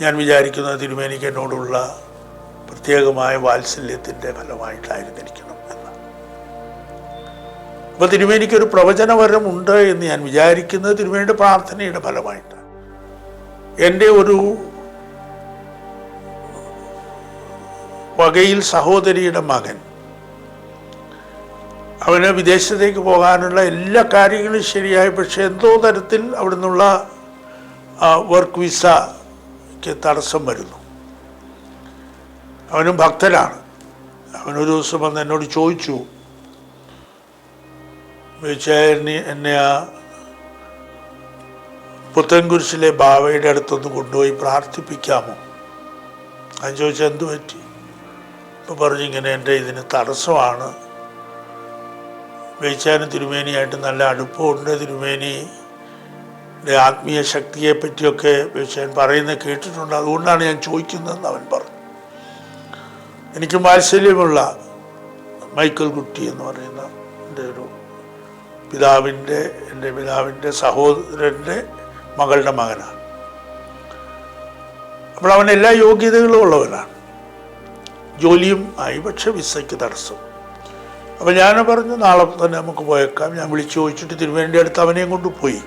ഞാൻ വിചാരിക്കുന്നത് തിരുമേനിക്ക് എന്നോടുള്ള പ്രത്യേകമായ വാത്സല്യത്തിൻ്റെ ഫലമായിട്ടായിരുന്നിരിക്കണം എന്ന്. അപ്പോൾ തിരുമേനിക്കൊരു പ്രവചനവരം ഉണ്ട് എന്ന് ഞാൻ വിചാരിക്കുന്നത് തിരുമേനിയുടെ പ്രാർത്ഥനയുടെ ഫലമായിട്ടാണ്. എൻ്റെ ഒരു വകയിൽ സഹോദരിയുടെ മകൻ, അവന് വിദേശത്തേക്ക് പോകാനുള്ള എല്ലാ കാര്യങ്ങളും ശരിയായി, പക്ഷേ എന്തോ തരത്തിൽ അവിടെ നിന്നുള്ള വർക്ക് വിസയ്ക്ക് തടസ്സം വരുന്നു. അവനും ഭക്തനാണ്. അവനൊരു ദിവസം വന്ന് എന്നോട് ചോദിച്ചു, എന്നെ ആ പുത്തൻകുരിശിലെ ബാവയുടെ അടുത്തൊന്ന് കൊണ്ടുപോയി പ്രാർത്ഥിപ്പിക്കാമോ? ഞാൻ ചോദിച്ചാൽ എന്തു പറ്റി? ഇപ്പം പറഞ്ഞു, ഇങ്ങനെ എൻ്റെ ഇതിന് തടസ്സമാണ്. വേച്ചാനും തിരുമേനിയായിട്ട് നല്ല അടുപ്പമുണ്ട്. തിരുമേനിയുടെ ആത്മീയ ശക്തിയെ പറ്റിയൊക്കെ വേച്ചാൻ പറയുന്നത് കേട്ടിട്ടുണ്ട്, അതുകൊണ്ടാണ് ഞാൻ ചോദിക്കുന്നതെന്ന് അവൻ പറഞ്ഞു. എനിക്ക് വാത്സല്യമുള്ള മൈക്കൽ കുട്ടി എന്ന് പറയുന്ന എൻ്റെ പിതാവിൻ്റെ സഹോദരൻ്റെ മകളുടെ മകനാണ്. അപ്പോൾ അവൻ എല്ലാ യോഗ്യതകളും ഉള്ളവനാണ്, ജോലിയും ആയി, പക്ഷെ വിസയ്ക്ക് തടസ്സം. അപ്പോൾ ഞാൻ പറഞ്ഞു, നാളെ തന്നെ നമുക്ക് പോയേക്കാം. ഞാൻ വിളിച്ചു ചോദിച്ചിട്ട് തിരുമേനിയുടെ അടുത്ത് അവനെയും കൊണ്ട് പോയി.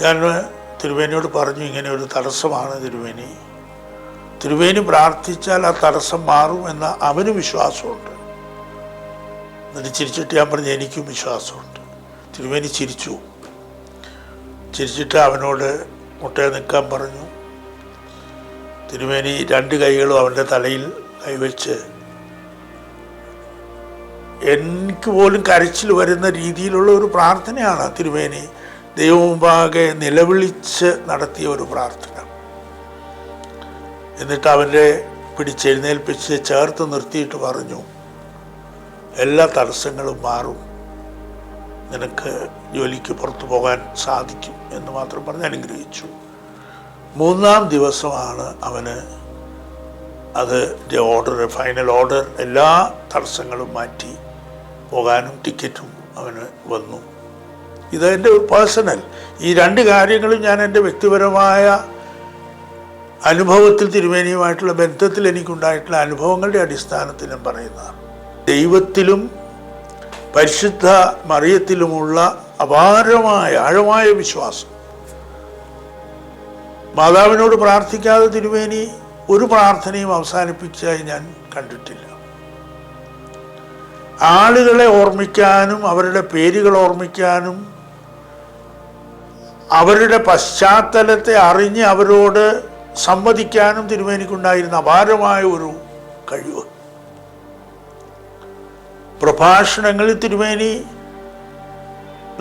ഞാൻ തിരുമേനിയോട് പറഞ്ഞു, ഇങ്ങനെ ഒരു തടസ്സമാണ് തിരുമേനി പ്രാർത്ഥിച്ചാൽ ആ തടസ്സം മാറുമെന്ന അവന് വിശ്വാസമുണ്ട്. എന്നിട്ട് ചിരിച്ചിട്ട് ഞാൻ പറഞ്ഞു, എനിക്കും വിശ്വാസമുണ്ട്. തിരുമേനി ചിരിച്ചിട്ട് അവനോട് മുട്ടയെ നിൽക്കാൻ പറഞ്ഞു. തിരുമേനി 2 കൈകളും അവൻ്റെ തലയിൽ കൈവച്ച്, എനിക്ക് പോലും കരച്ചിൽ വരുന്ന രീതിയിലുള്ള ഒരു പ്രാർത്ഥനയാണ് തിരുമേനി ദൈവമുമ്പാകെ നിലവിളിച്ച് നടത്തിയ ഒരു പ്രാർത്ഥന. എന്നിട്ട് അവൻ്റെ പിടിച്ചെഴുന്നേൽപ്പിച്ച് ചേർത്ത് നിർത്തിയിട്ട് പറഞ്ഞു, എല്ലാ തടസ്സങ്ങളും മാറും, നിനക്ക് ജോലിക്ക് പുറത്തു പോകാൻ സാധിക്കും എന്ന് മാത്രം പറഞ്ഞ് അനുഗ്രഹിച്ചു. 3-ാം ദിവസമാണ് അവന് ഫൈനൽ ഓർഡർ, എല്ലാ തടസ്സങ്ങളും മാറ്റി പോകാനും ടിക്കറ്റും അവന് വന്നു. ഇത് എൻ്റെ പേഴ്സണൽ, ഈ 2 കാര്യങ്ങളും ഞാൻ എൻ്റെ വ്യക്തിപരമായ അനുഭവത്തിൽ, തിരുമേനിയുമായിട്ടുള്ള ബന്ധത്തിൽ എനിക്കുണ്ടായിട്ടുള്ള അനുഭവങ്ങളുടെ അടിസ്ഥാനത്തിൽ ഞാൻ പറയുന്നതാണ്. ദൈവത്തിലും പരിശുദ്ധ മറിയത്തിലുമുള്ള അപാരമായ ആഴമായ വിശ്വാസം. മാതാവിനോട് പ്രാർത്ഥിക്കാതെ തിരുമേനി ഒരു പ്രാർത്ഥനയും അവസാനിപ്പിച്ചതായി ഞാൻ കണ്ടിട്ടില്ല. ആളുകളെ ഓർമ്മിക്കാനും അവരുടെ പേരുകൾ ഓർമ്മിക്കാനും അവരുടെ പശ്ചാത്തലത്തെ അറിഞ്ഞ് അവരോട് സംവദിക്കാനും തിരുമേനിക്കുണ്ടായിരുന്ന അപാരമായ ഒരു കഴിവ്. പ്രഭാഷണങ്ങളിൽ തിരുമേനി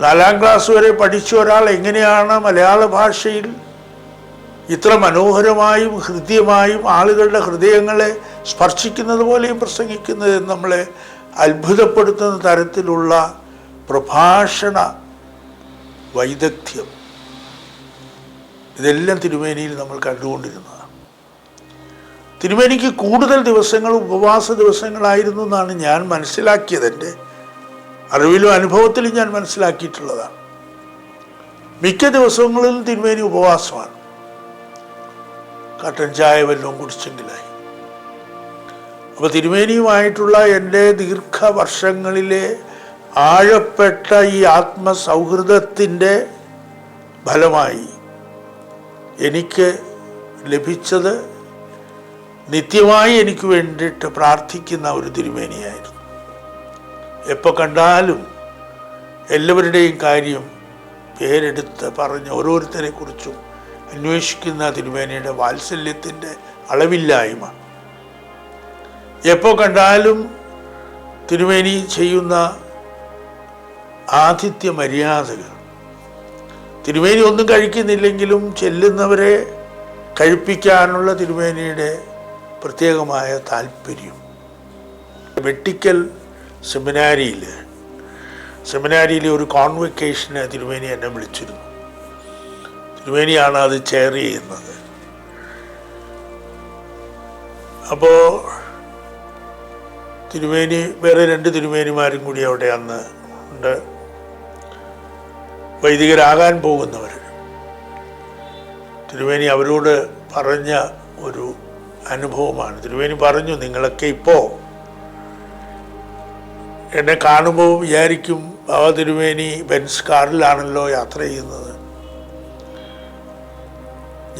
4-ാം ക്ലാസ് വരെ പഠിച്ച ഒരാൾ എങ്ങനെയാണ് മലയാള ഭാഷയിൽ ഇത്ര മനോഹരമായും ഹൃദ്യമായും ആളുകളുടെ ഹൃദയങ്ങളെ സ്പർശിക്കുന്നത് പോലെയും പ്രസംഗിക്കുന്നത് നമ്മളെ അത്ഭുതപ്പെടുത്തുന്ന തരത്തിലുള്ള പ്രഭാഷണ വൈദഗ്ധ്യം, ഇതെല്ലാം തിരുമേനിയിൽ നമ്മൾ കണ്ടുകൊണ്ടിരുന്നതാണ്. തിരുമേനിക്ക് കൂടുതൽ ദിവസങ്ങൾ ഉപവാസ ദിവസങ്ങളായിരുന്നു എന്നാണ് ഞാൻ മനസ്സിലാക്കിയത്. എൻ്റെ അറിവിലും അനുഭവത്തിലും ഞാൻ മനസ്സിലാക്കിയിട്ടുള്ളതാണ്. മിക്ക ദിവസങ്ങളിലും തിരുമേനി ഉപവാസമാണ്, കട്ടൻ ചായ വല്ലതും കുടിച്ചെങ്കിലായി. അപ്പോൾ തിരുമേനിയുമായിട്ടുള്ള എൻ്റെ ദീർഘവർഷങ്ങളിലെ ആഴപ്പെട്ട ഈ ആത്മസൗഹൃദത്തിൻ്റെ ഫലമായി എനിക്ക് ലഭിച്ചത് നിത്യമായി എനിക്ക് വേണ്ടിയിട്ട് പ്രാർത്ഥിക്കുന്ന ഒരു തിരുമേനിയായിരുന്നു. എപ്പോൾ കണ്ടാലും എല്ലാവരുടെയും കാര്യം പേരെടുത്ത് പറഞ്ഞ് ഓരോരുത്തരെ കുറിച്ചും അന്വേഷിക്കുന്ന തിരുമേനിയുടെ വാത്സല്യത്തിൻ്റെ അളവില്ലായ്മ. എപ്പോൾ കണ്ടാലും തിരുമേനി ചെയ്യുന്ന ആതിഥ്യ മര്യാദകൾ, തിരുമേനി ഒന്നും കഴിക്കുന്നില്ലെങ്കിലും ചെല്ലുന്നവരെ കഴിപ്പിക്കാനുള്ള തിരുമേനിയുടെ പ്രത്യേകമായ താല്പര്യം. വെട്ടിക്കൽ സെമിനാരിയിലെ ഒരു കോൺവെക്കേഷന് തിരുമേനി എന്നെ വിളിച്ചിരുന്നു. തിരുമേനിയാണ് അത് ചെയർ ചെയ്യുന്നത്. അപ്പോൾ തിരുമേനി വേറെ 2 തിരുമേനിമാരും കൂടി അവിടെ അന്ന് ഉണ്ട്, വൈദികരാകാൻ പോകുന്നവർ. തിരുമേനി അവരോട് പറഞ്ഞ ഒരു അനുഭവമാണ്. തിരുമേനി പറഞ്ഞു, നിങ്ങളൊക്കെ ഇപ്പോൾ എന്നെ കാണുമ്പോൾ വിചാരിക്കും, തിരുമേനി ബെൻസ് കാറിലാണല്ലോ യാത്ര ചെയ്യുന്നത്.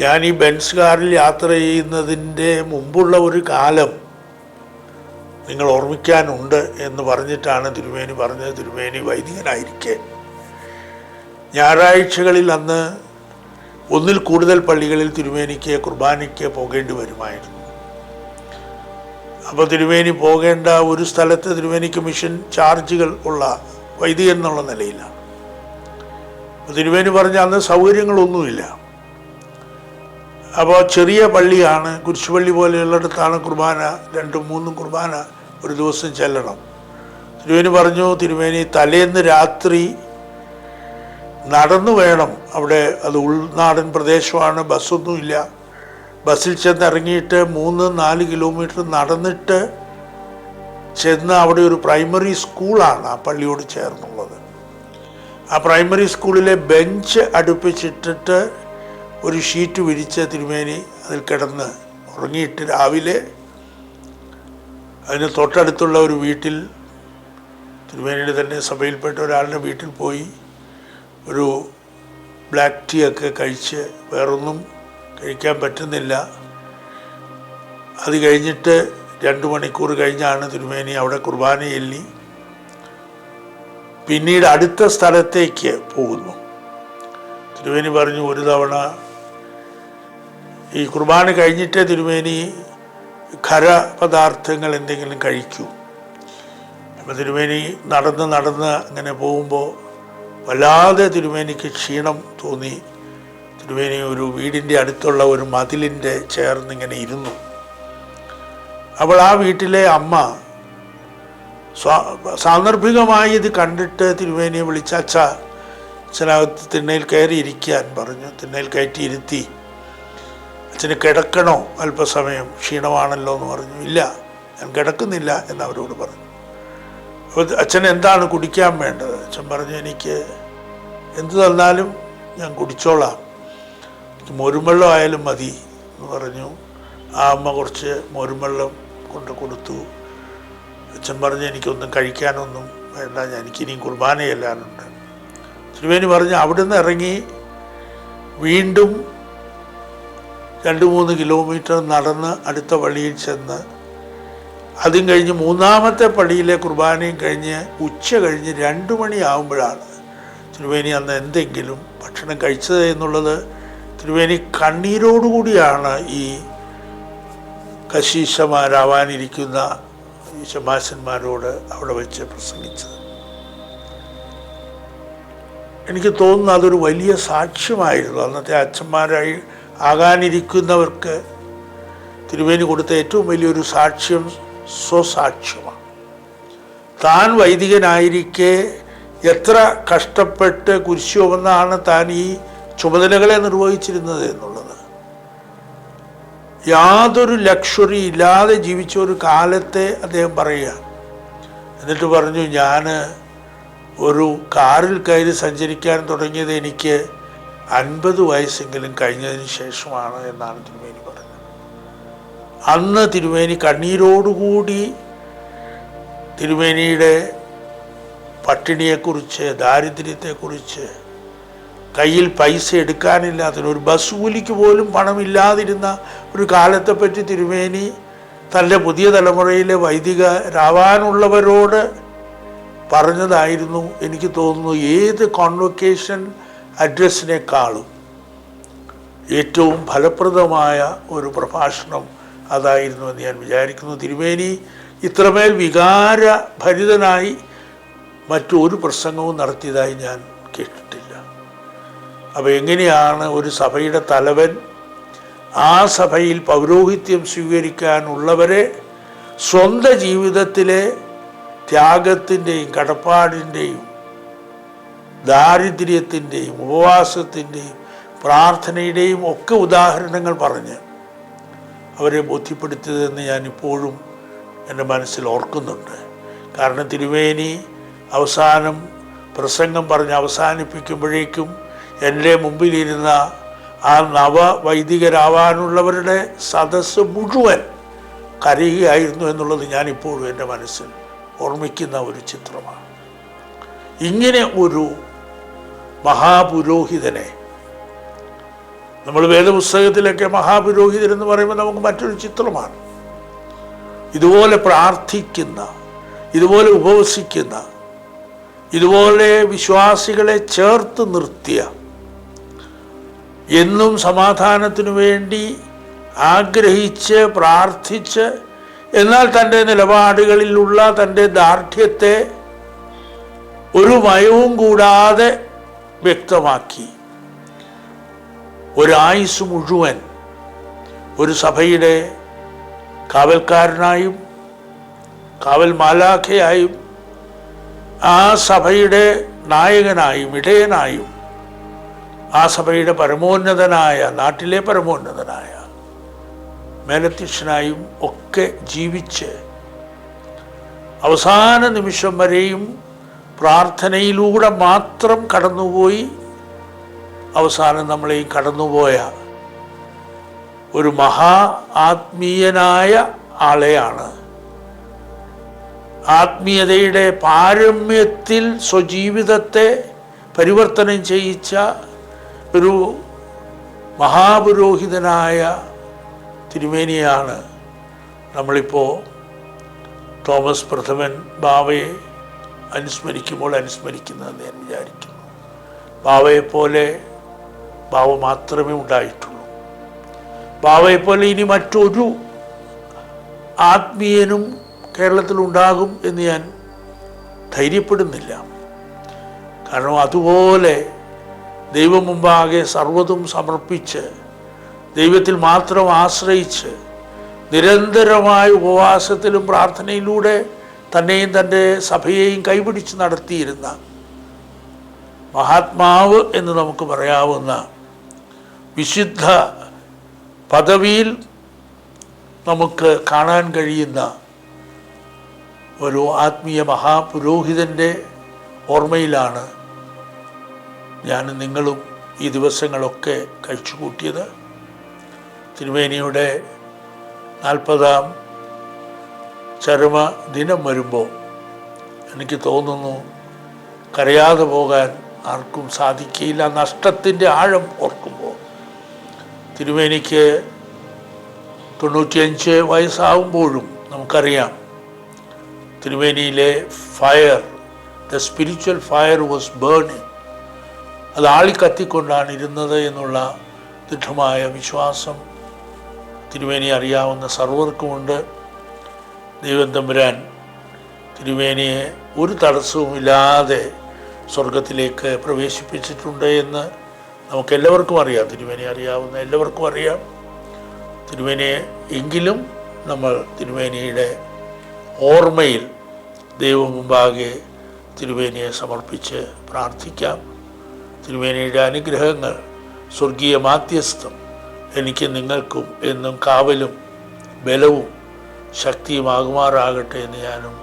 ഞാൻ ഈ ബെൻസ് കാറിൽ യാത്ര ചെയ്യുന്നതിൻ്റെ മുമ്പുള്ള ഒരു കാലം നിങ്ങൾ ഓർമ്മിക്കാനുണ്ട് എന്ന് പറഞ്ഞിട്ടാണ് തിരുമേനി പറഞ്ഞത്. തിരുമേനി വൈദികനായിരിക്കെ ഞായറാഴ്ചകളിൽ അന്ന് ഒന്നിൽ കൂടുതൽ പള്ളികളിൽ തിരുമേനിക്ക് കുർബാനയ്ക്ക് പോകേണ്ടി വരുമായിരുന്നു. അപ്പോൾ തിരുമേനി പോകേണ്ട ഒരു സ്ഥലത്ത് തിരുമേനിക്ക് മിഷൻ ചാർജുകൾ ഉള്ള വൈദികൻ എന്നുള്ള നിലയിലാണ്. അപ്പോൾ തിരുമേനി പറഞ്ഞ അന്ന് സൗകര്യങ്ങളൊന്നുമില്ല. അപ്പോൾ ചെറിയ പള്ളിയാണ്, കുരിശുപള്ളി പോലെയുള്ളിടത്താണ് കുർബാന, 2-3 കുർബാന ഒരു ദിവസം ചെല്ലണം. തിരുമേനി പറഞ്ഞു, തിരുമേനി തലേന്ന് രാത്രി നടന്നു വേണം, അവിടെ അത് ഉൾനാടൻ പ്രദേശമാണ്, ബസ്സൊന്നുമില്ല. ബസ്സിൽ ചെന്ന് ഇറങ്ങിയിട്ട് 3-4 കിലോമീറ്റർ നടന്നിട്ട് ചെന്ന് അവിടെ ഒരു പ്രൈമറി സ്കൂളാണ് ആ പള്ളിയോട് ചേർന്നുള്ളത്. ആ പ്രൈമറി സ്കൂളിലെ ബെഞ്ച് അടുപ്പിച്ചിട്ടിട്ട് ഒരു ഷീറ്റ് വിരിച്ച് തിരുമേനി അതിൽ കിടന്ന് ഉറങ്ങിയിട്ട് രാവിലെ അതിന് തൊട്ടടുത്തുള്ള ഒരു വീട്ടിൽ, തിരുമേനിയുടെ തന്നെ സഭയിൽപ്പെട്ട ഒരാളുടെ വീട്ടിൽ പോയി ഒരു ബ്ലാക്ക് ടീ ഒക്കെ കഴിച്ച് വേറൊന്നും കഴിക്കാൻ പറ്റുന്നില്ല. അത് കഴിഞ്ഞിട്ട് 2 മണിക്കൂർ കഴിഞ്ഞാണ് തിരുമേനി അവിടെ കുർബാന ചൊല്ലി പിന്നീട് അടുത്ത സ്ഥലത്തേക്ക് പോകുന്നു. തിരുമേനി പറഞ്ഞു, ഒരു തവണ ഈ കുർബാന കഴിഞ്ഞിട്ട് തിരുമേനി ഖര പദാർത്ഥങ്ങൾ എന്തെങ്കിലും കഴിക്കൂ. അപ്പോൾ തിരുമേനി നടന്ന് അങ്ങനെ പോകുമ്പോൾ വല്ലാതെ തിരുമേനിക്ക് ക്ഷീണം തോന്നി. തിരുമേനി ഒരു വീടിൻ്റെ അടുത്തുള്ള ഒരു മതിലിൻ്റെ ചേർന്നിങ്ങനെ ഇരുന്നു. അപ്പോൾ ആ വീട്ടിലെ അമ്മ സാന്ദർഭികമായി ഇത് കണ്ടിട്ട് തിരുമേനിയെ വിളിച്ച അച്ഛനകത്ത് തിണ്ണയിൽ കയറി ഇരിക്കാൻ പറഞ്ഞു. തിണ്ണയിൽ കയറ്റി ഇരുത്തി. അച്ഛന് കിടക്കണോ അല്പസമയം, ക്ഷീണമാണല്ലോ എന്ന് പറഞ്ഞു. ഇല്ല, ഞാൻ കിടക്കുന്നില്ല എന്നവരോട് പറഞ്ഞു. അപ്പോൾ അച്ഛൻ എന്താണ് കുടിക്കാൻ വേണ്ടത്? അച്ഛൻ പറഞ്ഞു, എനിക്ക് എന്തു തന്നാലും ഞാൻ കുടിച്ചോളാം, മോരുംവെള്ളം ആയാലും മതി എന്ന് പറഞ്ഞു. ആ അമ്മ കുറച്ച് മോരുംവെള്ളം കൊണ്ട് കൊടുത്തു. അച്ഛൻ പറഞ്ഞു, എനിക്കൊന്നും കഴിക്കാനൊന്നും വേണ്ട, എനിക്കിനിയും കുർബാന ചെല്ലാനുണ്ട്. തിരുമേനി പറഞ്ഞു, അവിടുന്ന് ഇറങ്ങി വീണ്ടും 2-3 കിലോമീറ്റർ നടന്ന് അടുത്ത പള്ളിയിൽ ചെന്ന് അതും കഴിഞ്ഞ് 3-ാമത്തെ പള്ളിയിലെ കുർബാനയും കഴിഞ്ഞ് ഉച്ച കഴിഞ്ഞ് 2 മണിയാകുമ്പോഴാണ് തിരുമേനി അന്ന് എന്തെങ്കിലും ഭക്ഷണം കഴിച്ചത് എന്നുള്ളത് തിരുമേനി കണ്ണീരോടുകൂടിയാണ് ഈ കശീശമാരാവാനിരിക്കുന്ന ഈ ശമാശന്മാരോട് അവിടെ വെച്ച് പ്രസംഗിച്ചത്. എനിക്ക് തോന്നുന്നു അതൊരു വലിയ സാക്ഷ്യമായിരുന്നു. അന്നത്തെ അച്ഛന്മാരായി ആകാനിരിക്കുന്നവർക്ക് തിരുമേനി കൊടുത്ത ഏറ്റവും വലിയൊരു സാക്ഷ്യം സ്വസാക്ഷ്യമാണ്. താൻ വൈദികനായിരിക്കെ എത്ര കഷ്ടപ്പെട്ട് കുരിശ് ചുമന്നാണ് താൻ ഈ ചുമതലകളെ നിർവഹിച്ചിരുന്നത് എന്നുള്ളത്. യാതൊരു ലക്ഷറി ഇല്ലാതെ ജീവിച്ച ഒരു കാലത്തെ അദ്ദേഹം പറയുക. എന്നിട്ട് പറഞ്ഞു, ഞാൻ ഒരു കാറിൽ കയറി സഞ്ചരിക്കാൻ തുടങ്ങിയത് എനിക്ക് 50 വയസ്സെങ്കിലും കഴിഞ്ഞതിന് ശേഷമാണ് എന്നാണ് തിരുമേനി പറഞ്ഞത്. അന്ന് തിരുമേനി കണ്ണീരോടുകൂടി തിരുമേനിയുടെ പട്ടിണിയെക്കുറിച്ച്, ദാരിദ്ര്യത്തെക്കുറിച്ച്, കയ്യിൽ പൈസ എടുക്കാനില്ലാത്ത ഒരു ബസ് കൂലിക്ക് പോലും പണമില്ലാതിരുന്ന ഒരു കാലത്തെപ്പറ്റി തിരുമേനി തൻ്റെ പുതിയ തലമുറയിലെ വൈദികരാവാനുള്ളവരോട് പറഞ്ഞതായിരുന്നു. എനിക്ക് തോന്നുന്നു ഏത് കോൺവൊക്കേഷൻ അഡ്രസ്സിനേക്കാളും ഏറ്റവും ഫലപ്രദമായ ഒരു പ്രഭാഷണം അതായിരുന്നു എന്ന് ഞാൻ വിചാരിക്കുന്നു. തിരുമേനി ഇത്രമേൽ വികാരഭരിതനായി മറ്റൊരു പ്രസംഗവും നടത്തിയതായി ഞാൻ കേട്ടിട്ടില്ല. അപ്പോൾ എങ്ങനെയാണ് ഒരു സഭയുടെ തലവൻ ആ സഭയിൽ പൗരോഹിത്യം സ്വീകരിക്കാനുള്ളവരെ സ്വന്തം ജീവിതത്തിലെ ത്യാഗത്തിൻ്റെയും കടപ്പാടിൻ്റെയും ദാരിദ്ര്യത്തിൻ്റെയും ഉപവാസത്തിൻ്റെയും പ്രാർത്ഥനയുടെയും ഒക്കെ ഉദാഹരണങ്ങൾ പറഞ്ഞ് അവരെ ബോധ്യപ്പെടുത്തിയതെന്ന് ഞാനിപ്പോഴും എൻ്റെ മനസ്സിൽ ഓർക്കുന്നുണ്ട്. കാരണം തിരുമേനി അവസാനം പ്രസംഗം പറഞ്ഞ് അവസാനിപ്പിക്കുമ്പോഴേക്കും എൻ്റെ മുമ്പിലിരുന്ന ആ നവവൈദികരാവാനുള്ളവരുടെ സദസ്സ് മുഴുവൻ കരയുകയായിരുന്നു എന്നുള്ളത് ഞാനിപ്പോഴും എൻ്റെ മനസ്സിൽ ഓർമ്മിക്കുന്ന ഒരു ചിത്രമാണ്. ഇങ്ങനെ ഒരു മഹാപുരോഹിതനെ നമ്മൾ വേദപുസ്തകത്തിലൊക്കെ മഹാപുരോഹിതരെന്ന് പറയുമ്പോൾ നമുക്ക് മറ്റൊരു ചിത്രമാണ്. ഇതുപോലെ പ്രാർത്ഥിക്കുന്ന, ഇതുപോലെ ഉപവസിക്കുന്ന, ഇതുപോലെ വിശ്വാസികളെ ചേർത്ത് നിർത്തിയ, എന്നും സമാധാനത്തിനു വേണ്ടി ആഗ്രഹിച്ച് പ്രാർത്ഥിച്ച്, എന്നാൽ തൻ്റെ നിലപാടുകളിലുള്ള തൻ്റെ ദാർഢ്യത്തെ ഒരു മയവും കൂടാതെ വ്യക്തമാക്കി ഒരായുസ് മുഴുവൻ ഒരു സഭയുടെ കാവൽക്കാരനായും കാവൽ മാലാഖയായും ആ സഭയുടെ നായകനായും ഇടയനായും ആ സഭയുടെ പരമോന്നതനായ, നാട്ടിലെ പരമോന്നതനായ മേലധ്യക്ഷനായും ഒക്കെ ജീവിച്ച് അവസാന നിമിഷം വരെയും പ്രാർത്ഥനയിലൂടെ മാത്രം കടന്നുപോയി അവസാനം നമ്മളെയും കടന്നുപോയ ഒരു മഹാ ആത്മീയനായ ആളെയാണ്. ആത്മീയതയുടെ പാരമ്യത്തിൽ സ്വജീവിതത്തെ പരിവർത്തനം ചെയ്യിച്ച ഒരു മഹാപുരോഹിതനായ തിരുമേനിയാണ് നമ്മളിപ്പോൾ തോമസ് പ്രഥമൻ ബാവയെ അനുസ്മരിക്കുന്നതെന്ന് ഞാൻ വിചാരിക്കുന്നു. ബാവയെപ്പോലെ ബാവ മാത്രമേ ഉണ്ടായിട്ടുള്ളൂ. ബാവയെപ്പോലെ ഇനി മറ്റൊരു ആത്മീയനും കേരളത്തിലുണ്ടാകും എന്ന് ഞാൻ ധൈര്യപ്പെടുന്നില്ല. കാരണം അതുപോലെ ദൈവം മുമ്പാകെ സർവ്വതും സമർപ്പിച്ച് ദൈവത്തിൽ മാത്രം ആശ്രയിച്ച് നിരന്തരമായ ഉപവാസത്തിലും പ്രാർത്ഥനയിലൂടെ തന്നെയും തൻ്റെ സഭയെയും കൈപിടിച്ച് നടത്തിയിരുന്ന മഹാത്മാവ് എന്ന് നമുക്ക് പറയാവുന്ന, വിശുദ്ധ പദവിയിൽ നമുക്ക് കാണാൻ കഴിയുന്ന ഒരു ആത്മീയ മഹാപുരോഹിതൻ്റെ ഓർമ്മയിലാണ് ഞാനും നിങ്ങളും ഈ ദിവസങ്ങളൊക്കെ കഴിച്ചുകൂട്ടിയത്. തിരുമേനിയുടെ 40ാം ചരമദിനം വരുമ്പോൾ എനിക്ക് തോന്നുന്നു കരയാതെ പോകാൻ ആർക്കും സാധിക്കില്ല. നഷ്ടത്തിൻ്റെ ആഴം ഓർക്കുമ്പോൾ തിരുമേനിക്ക് 95 വയസ്സാവുമ്പോഴും നമുക്കറിയാം തിരുമേനിയിലെ fire, the spiritual fire was burning. അത് ആളിക്കത്തിക്കൊണ്ടാണ് ഇരുന്നത് എന്നുള്ള ദൃഢമായ വിശ്വാസം തിരുമേനി അറിയാവുന്ന സർവർക്കുമുണ്ട്. ദൈവം തമ്പുരാൻ തിരുമേനിയെ ഒരു തടസ്സവുമില്ലാതെ സ്വർഗത്തിലേക്ക് പ്രവേശിപ്പിച്ചിട്ടുണ്ട് എന്ന് നമുക്കെല്ലാവർക്കും അറിയാം. തിരുമേനി അറിയാവുന്ന എല്ലാവർക്കും അറിയാം. തിരുമേനിയെ എങ്കിലും നമ്മൾ തിരുമേനിയുടെ ഓർമ്മയിൽ ദൈവം മുമ്പാകെ തിരുമേനിയെ സമർപ്പിച്ച് പ്രാർത്ഥിക്കാം. തിരുമേനിയുടെ അനുഗ്രഹങ്ങൾ, സ്വർഗീയ മാധ്യസ്ഥം എനിക്ക് നിങ്ങൾക്കും എന്നും കാവലും ബലവും ശക്തിയുമാകുമാറാകട്ടെ എന്ന് ഞാനും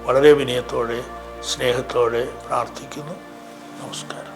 വളരെ വിനയത്തോടെ സ്നേഹത്തോടെ പ്രാർത്ഥിക്കുന്നു. നമസ്കാരം.